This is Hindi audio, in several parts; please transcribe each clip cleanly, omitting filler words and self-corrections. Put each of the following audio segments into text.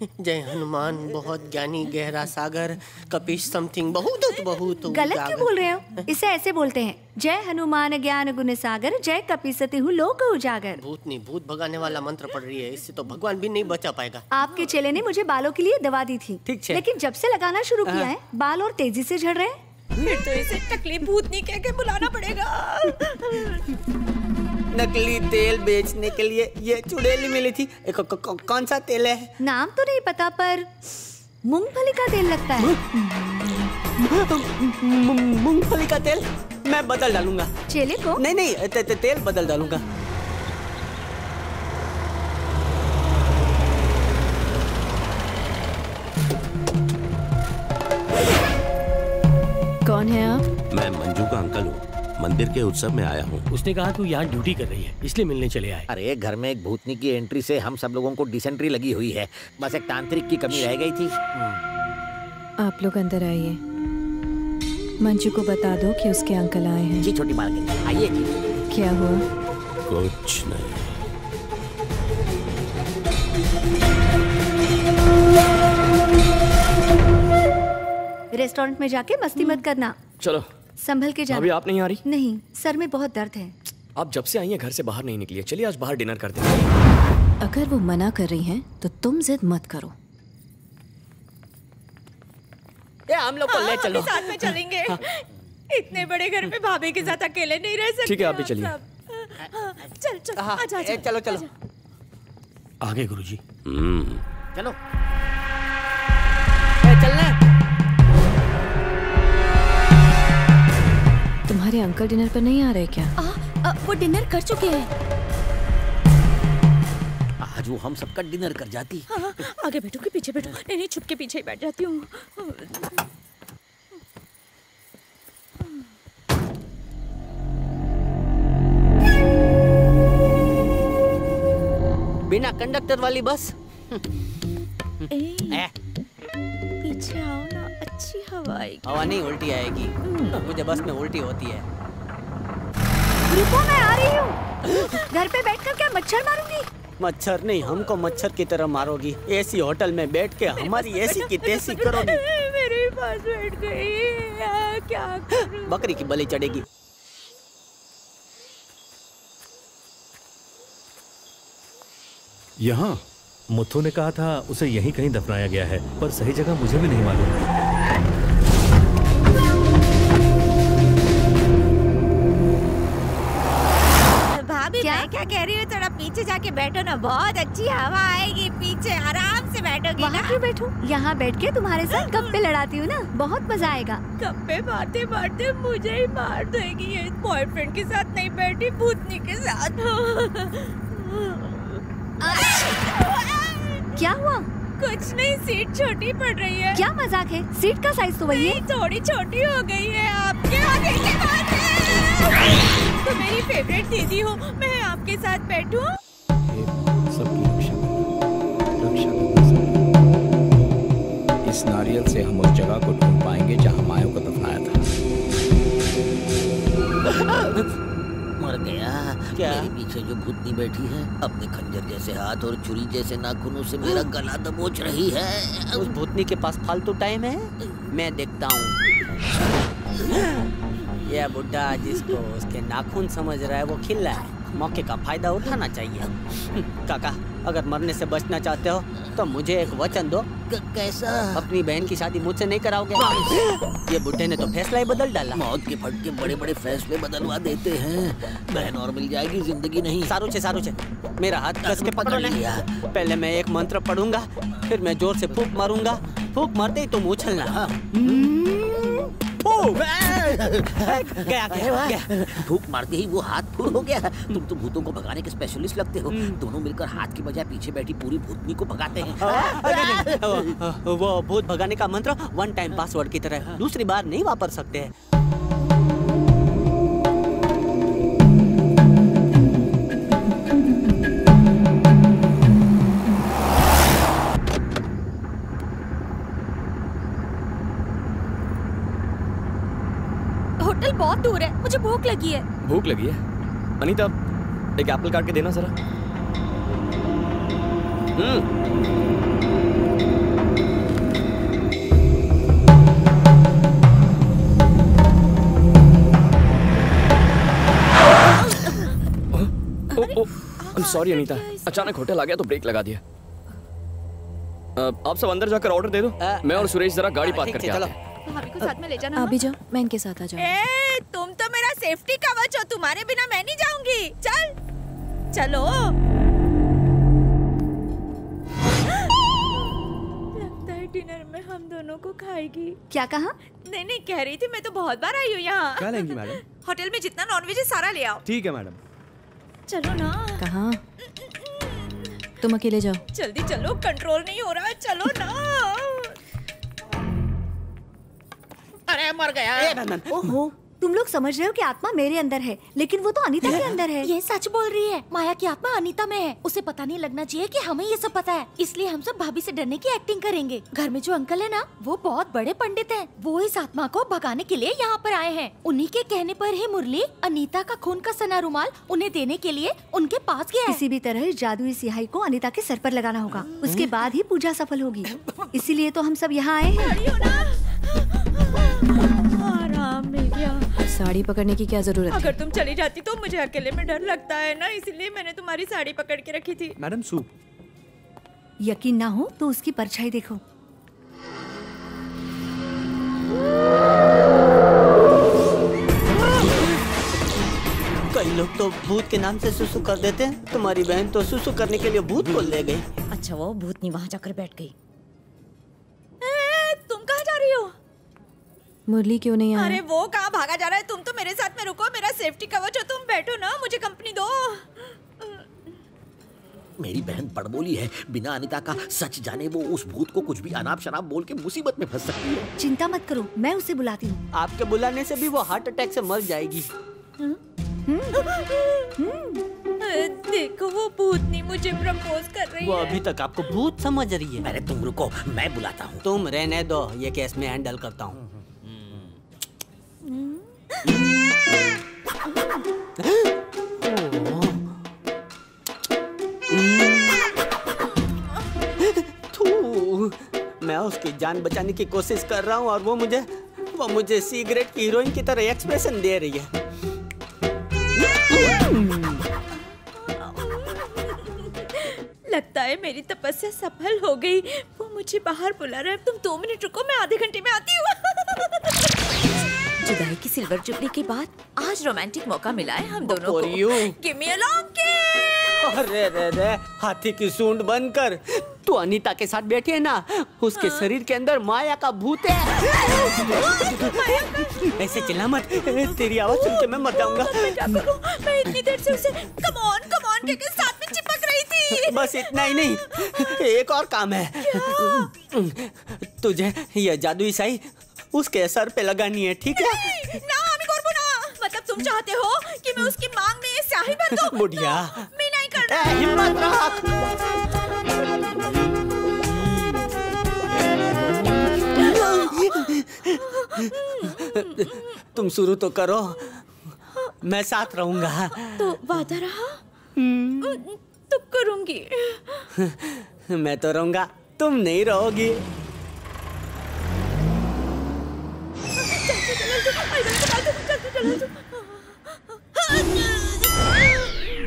जय हनुमान बहुत ज्ञानी गहरा सागर कपीश समथिंग बहुत बहुत गलत क्यों बोल रहे हो? इसे ऐसे बोलते हैं, जय हनुमान ज्ञान गुण सागर जय कपीसति हूँ लोक उजागर। भूतनी भूत भगाने वाला मंत्र पढ़ रही है, इससे तो भगवान भी नहीं बचा पाएगा। आपके चेले ने मुझे बालों के लिए दवा दी थी, लेकिन जब से लगाना शुरू किया है बाल और तेजी से झड़ रहे हैं। फिर तो इसे टकली भूतनी कह के बुलाना पड़ेगा। नकली तेल बेचने के लिए ये चुड़ैली मिली थी। कौन सा तेल है? नाम तो नहीं पता पर मूंगफली का तेल लगता है। मूंगफली का तेल मैं बदल डालूंगा। चेले को? नहीं तेल बदल डालूंगा। कौन है आप? मैं मंजू का अंकल हूँ, मंदिर के उत्सव में आया हूँ। उसने कहा तू यहाँ ड्यूटी कर रही है इसलिए मिलने चले आए। अरे घर में एक भूतनी की एंट्री से हम सब लोगों को डिसेंट्री लगी हुई है, बस एक तांत्रिक की कमी रह गई थी। आप लोग अंदर आइए, मंजू को बता दो कि उसके अंकल आए हैं। जी छोटी मालकिन आइए जी। क्या हुआ? कुछ नहीं। रेस्टोरेंट में जाके मस्ती मत करना। चलो संभल के जाना। अभी आप नहीं आ रही? नहीं, सर में बहुत दर्द है। आप जब से आई हैं घर से बाहर नहीं निकली है। चलिए आज बाहर डिनर करते हैं। अगर वो मना कर रही हैं तो तुम जिद मत करो। ये हम लोग को ले चलो। साथ में चलेंगे। इतने बड़े घर में भाभी के साथ अकेले नहीं रह सकते। ठीक है आप भी चलिए। चल चल आजा चलो चलो आगे गुरुजी। चलो चलना। तुम्हारे अंकल डिनर पर नहीं आ रहे क्या? वो डिनर कर चुके हैं। आज वो हम सबका डिनर कर जाती। हाँ, आगे बैठो कि पीछे बैठो? नहीं छुप के पीछे ही बैठ जाती हूँ। बिना कंडक्टर वाली बस। पीछे आओ ना, अच्छी हवा आएगी। हवा नहीं उल्टी आएगी, मुझे बस में उल्टी होती है। रुको मैं आ रही हूँ। घर पे बैठकर क्या मच्छर मारूंगी? मच्छर नहीं, हमको मच्छर की तरह मारोगी। एसी होटल में बैठ के हमारी एसी की तेजी करोगी। मेरे पास बैठ गई, क्या करूं? बकरी की बलि चढ़ेगी। यहाँ मुथु ने कहा था उसे यहीं कहीं दफनाया गया है, पर सही जगह मुझे भी नहीं मालूम है। भाभी मैं क्या कह रही हूँ, थोड़ा पीछे जाके बैठो ना, बहुत अच्छी हवा आएगी। पीछे आराम से बैठोगी। वहाँ क्यों बैठूं? यहाँ बैठ के तुम्हारे साथ गप्पे लड़ाती हूँ ना, बहुत मजा आएगा। गप्पे मारते मारते मुझे ही मार देगी। ये बॉयफ्रेंड के साथ नहीं बैठी, भूतनी के साथ। क्या हुआ? कुछ नहीं, सीट छोटी पड़ रही है। क्या मजाक है? सीट का साइज तो वही है। थोड़ी छोटी हो गई है। आपके आगे की बात है। तो मेरी फेवरेट दीदी हो, मैं आपके साथ बैठूं? सबकी रक्षा करना। इस नारियल से हम उस जगह को ढूंढ पाएंगे जहाँ माया को दफनाया था। मर गया। क्या? मेरे पीछे जो भूतनी बैठी है अपने खंजर जैसे हाथ और छुरी जैसे नाखूनों से मेरा गला दबोच रही है। उस भूतनी के पास फालतू टाइम है, मैं देखता हूँ। यह बुड्ढा जिसको उसके नाखून समझ रहा है वो खिल रहा है, मौके का फायदा उठाना चाहिए। काका अगर मरने से बचना चाहते हो तो मुझे एक वचन दो। कैसा? अपनी बहन की शादी मुझसे नहीं कराओगे? ये बुड्ढे ने तो फैसला ही बदल डाला। मौत के फटके बड़े बड़े फैसले बदलवा देते हैं। बहन और मिल जाएगी, जिंदगी नहीं। सारूचे मेरा हाथ कस के पकड़ो ना। पहले मैं एक मंत्र पढ़ूंगा, फिर मैं जोर से फूंक मारूंगा। फूंक मारते ही तुम उछलना। गया। फूंक मारते ही वो हाथ फूल हो गया। तुम तो भूतों को भगाने के स्पेशलिस्ट लगते हो। दोनों मिलकर हाथ की बजाय पीछे बैठी पूरी भूतनी को भगाते हैं। वो भूत भगाने का मंत्र वन टाइम पासवर्ड की तरह दूसरी बार नहीं वापर सकते हैं। होटल बहुत दूर है, मुझे भूख लगी है। भूख लगी है? अनीता एक एप्पल काट के देना जरा। सॉरी अनीता, अचानक होटल आ गया तो ब्रेक लगा दिया। आप सब अंदर जाकर ऑर्डर दे दो, मैं और सुरेश जरा गाड़ी पार्क करके आते हैं। भाभी को साथ में ले जाना। अभी जाओ, मैं इनके साथ आ जाऊँ। ए, तुम तो मेरा सेफ्टी कवच हो, तुम्हारे बिना मैं नहीं जाऊंगी। चल चलो। लगता है डिनर में हम दोनों को खाएगी। क्या कहा? नहीं कह रही थी मैं तो बहुत बार आई हूँ यहाँ। क्या लेंगी मैडम? होटल में जितना नॉनवेज है सारा ले आओ। ठीक है मैडम। चलो ना। कहाँ? तुम अकेले जाओ। जल्दी चलो, कंट्रोल नहीं हो रहा है, चलो ना। अरे मर गया। ओहो, तुम लोग समझ रहे हो कि आत्मा मेरे अंदर है, लेकिन वो तो अनीता के अंदर है। ये सच बोल रही है। माया की आत्मा अनीता में है। उसे पता नहीं लगना चाहिए कि हमें ये सब पता है, इसलिए हम सब भाभी से डरने की एक्टिंग करेंगे। घर में जो अंकल है ना, वो बहुत बड़े पंडित हैं। वो इस आत्मा को भगाने के लिए यहाँ पर आए हैं। उन्हीं के कहने पर ही मुरली अनीता का खून का सना रुमाल उन्हें देने के लिए उनके पास गया है। किसी भी तरह इस जादुई स्याही को अनीता के सर पर लगाना होगा, उसके बाद ही पूजा सफल होगी। इसीलिए तो हम सब यहाँ आए हैं। आराम मिल गया। साड़ी पकड़ने की क्या जरूरत है? अगर तुम चली जाती तो मुझे अकेले में डर लगता है ना, इसलिए मैंने तुम्हारी साड़ी पकड़ के रखी थी। Madam soup. यकीन ना हो तो उसकी परछाई देखो। कई लोग तो भूत के नाम से सुसु कर देते हैं। तुम्हारी बहन तो सुसु करने के लिए भूत को ले गई। अच्छा, वो भूतनी वहाँ जाकर बैठ गई। तुम कहाँ जा रही हो? मुरली क्यों नहीं आया? अरे वो कहाँ भागा जा रहा है? तुम तो मेरे साथ में रुको, मेरा सेफ्टी कवच हो, तुम बैठो ना, मुझे कंपनी दो। मेरी बहन बड़बोली है, बिना अनीता का सच जाने वो उस भूत को कुछ भी अनाप शनाप बोल के मुसीबत में फंस सकती है। चिंता मत करो, मैं उसे बुलाती हूँ। आपके बुलाने से भी वो हार्ट अटैक से मर जाएगी। देखो वो भूतनी मुझे प्रपोज कर रही वो है। अभी तक आपको भूत समझ रही है। अरे तुम रुको, मैं बुलाता हूँ। तुम रहने दो, ये केस में हैंडल करता हूँ। मैं उसकी जान बचाने की कोशिश कर रहा हूँ और वो मुझे सिगरेट की हीरोइन की तरह एक्सप्रेशन दे रही है। लगता है मेरी तपस्या सफल हो गई। वो मुझे बाहर बुला रहा है। तुम 2 मिनट रुको, मैं आधे घंटे में आती हूँ। जुदाई की सिल्वर जुबली के बाद आज रोमांटिक मौका मिला है हम दोनों को। Give me a long kiss। अरे रे रे, हाथी की सूंड बनकर तू अनीता के साथ बैठी है ना, उसके शरीर के अंदर माया का भूत है। ऐसे चिल्ला मत, तेरी आवाज सुन के मैं मर जाऊंगा। मैं इतनी देर से उसे कम ऑन के साथ में चिपक रही थी। बस इतना ही नहीं, एक और काम है। तुझे यह जादुई स्याही उसके सर पे लगानी है, ठीक है? ना मतलब तुम चाहते हो कि मैं उसकी मांग में ये स्याही भर दूं? बुढ़िया, मैं नहीं करना। हिम्मत रख। तुम शुरू तो करो, मैं साथ रहूंगा। तो वादा रहा? तो करूंगी। मैं तो रहूंगा, तुम नहीं रहोगी।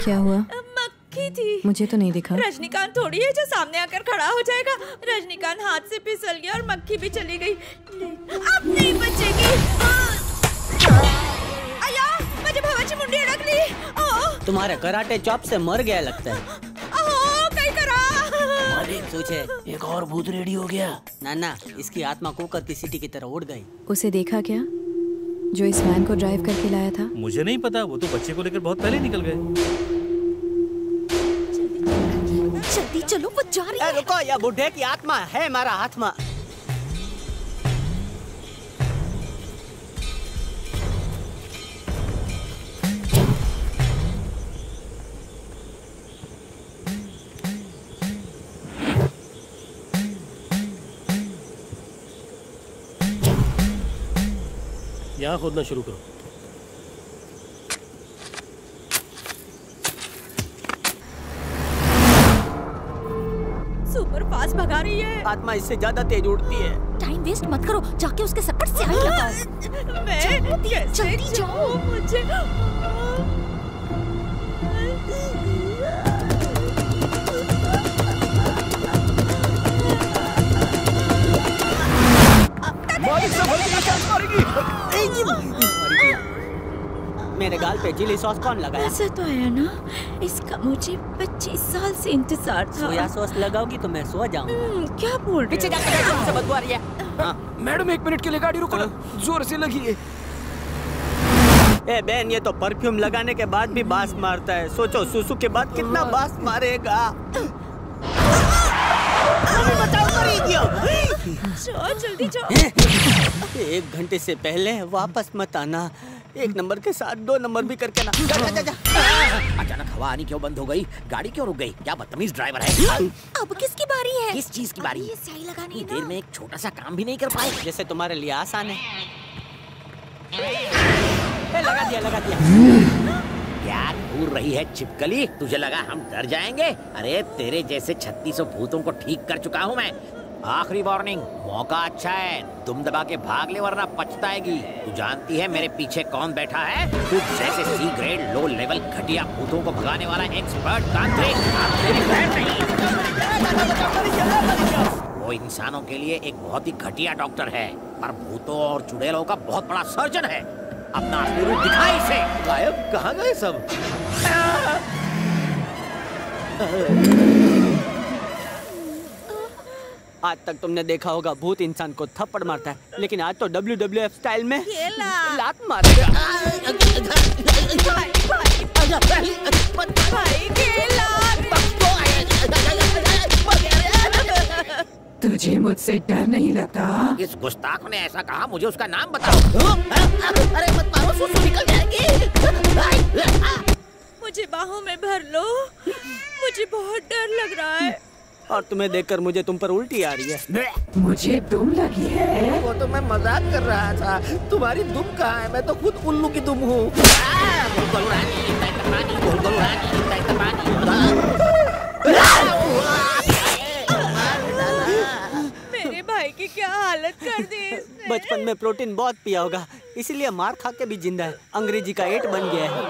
क्या हुआ? मक्खी थी। मुझे तो नहीं दिखा। रजनीकांत थोड़ी है जो सामने आकर खड़ा हो जाएगा। रजनीकांत हाथ से फिसल गया और मक्खी भी चली गई। अब नहीं बचेगी। आया, मुझे भवाची मुंडी अड़क ली। तुम्हारे कराटे चॉप से मर गया लगता है। कहीं करा। सोचे एक और भूत रेडी हो गया। नाना, इसकी आत्मा कोकर की सिटी की तरह उड़ गई। उसे देखा क्या जो इस वैन को ड्राइव करके लाया था? मुझे नहीं पता, वो तो बच्चे को लेकर बहुत पहले निकल गए। जल्दी चलो, वो जा रही है। रुको, यह बुढ़े की आत्मा है हमारा आत्मा। यहाँ खोदना शुरू करो। सुपर फास्ट भगा रही है। आत्मा इससे ज्यादा तेज उड़ती है। टाइम वेस्ट मत करो, जाके उसके सर पर स्याही लगाओ। मैं जल्दी जाओ। मुझे मेरे गाल पे चिली सॉस कौन लगाया? ऐसा तो है ना, इसका मुझे 25 साल से इंतजार था। सोया सॉस लगाओगी तो मैं सो जाऊंगा। क्या बोल रहे पीछे जाकर बैठो, मुझसे बदबू आ रही है। मैडम 1 मिनट के लिए गाड़ी रोको ना, जोर से लगी है। ए बहन, ये तो परफ्यूम लगाने के बाद भी बास मारता है। सोचो सुसु के बाद कितना बास मारेगा। बचाओ, जाओ जल्दी जाओ। 1 घंटे से पहले वापस मत आना। 1 नंबर के साथ 2 नंबर भी करके ना। जा, जा, जा, जा। अचानक हवा आनी क्यों बंद हो गई? गाड़ी क्यों रुक गई? क्या बदतमीज ड्राइवर है? अब किसकी बारी है? किस चीज की बारी? ये स्याही लगानी इतनी है देर ना। में एक छोटा सा काम भी नहीं कर पाए। जैसे तुम्हारे लिए आसान है। लगा दिया, लगा दिया। क्या घूर रही है छिपकली? तुझे लगा हम डर जाएंगे? अरे तेरे जैसे 3600 भूतों को ठीक कर चुका हूँ मैं। आखिरी वार्निंग, मौका अच्छा है, तुम दबा के भाग ले वरना पछताएगी। तू जानती है मेरे पीछे कौन बैठा है? तू जैसे सी ग्रेड लो लेवल घटिया भूतों को भगाने वाला एक्सपर्ट तांत्रिक। वो इंसानों के लिए एक बहुत ही घटिया डॉक्टर है, पर भूतों और चुड़ैलों का बहुत बड़ा सर्जन है। अपना असली रूप दिखा इसे। गायब कहाँ गए सब? आज तक तुमने देखा होगा भूत इंसान को थप्पड़ मारता है, लेकिन आज तो WWF स्टाइल में लात मारेगा। तुझे मुझसे डर नहीं लगता? इस गुस्ताख ने ऐसा कहा, मुझे उसका नाम बताओ। अरे मत मारो, सुसु निकल जाएगी। मुझे बाहों में भर लो, मुझे बहुत डर लग रहा है। और तुम्हें देखकर मुझे तुम पर उल्टी आ रही है। मुझे दुम लगी है। वो तो मैं मजाक कर रहा था। तुम्हारी दुम कहाँ है? मैं तो खुद उल्लू की दुम हूँ। मेरे भाई की क्या हालत कर दी इसने। बचपन में प्रोटीन बहुत पिया होगा, इसीलिए मार खा के भी जिंदा है। अंग्रेजी का 8 बन गया है।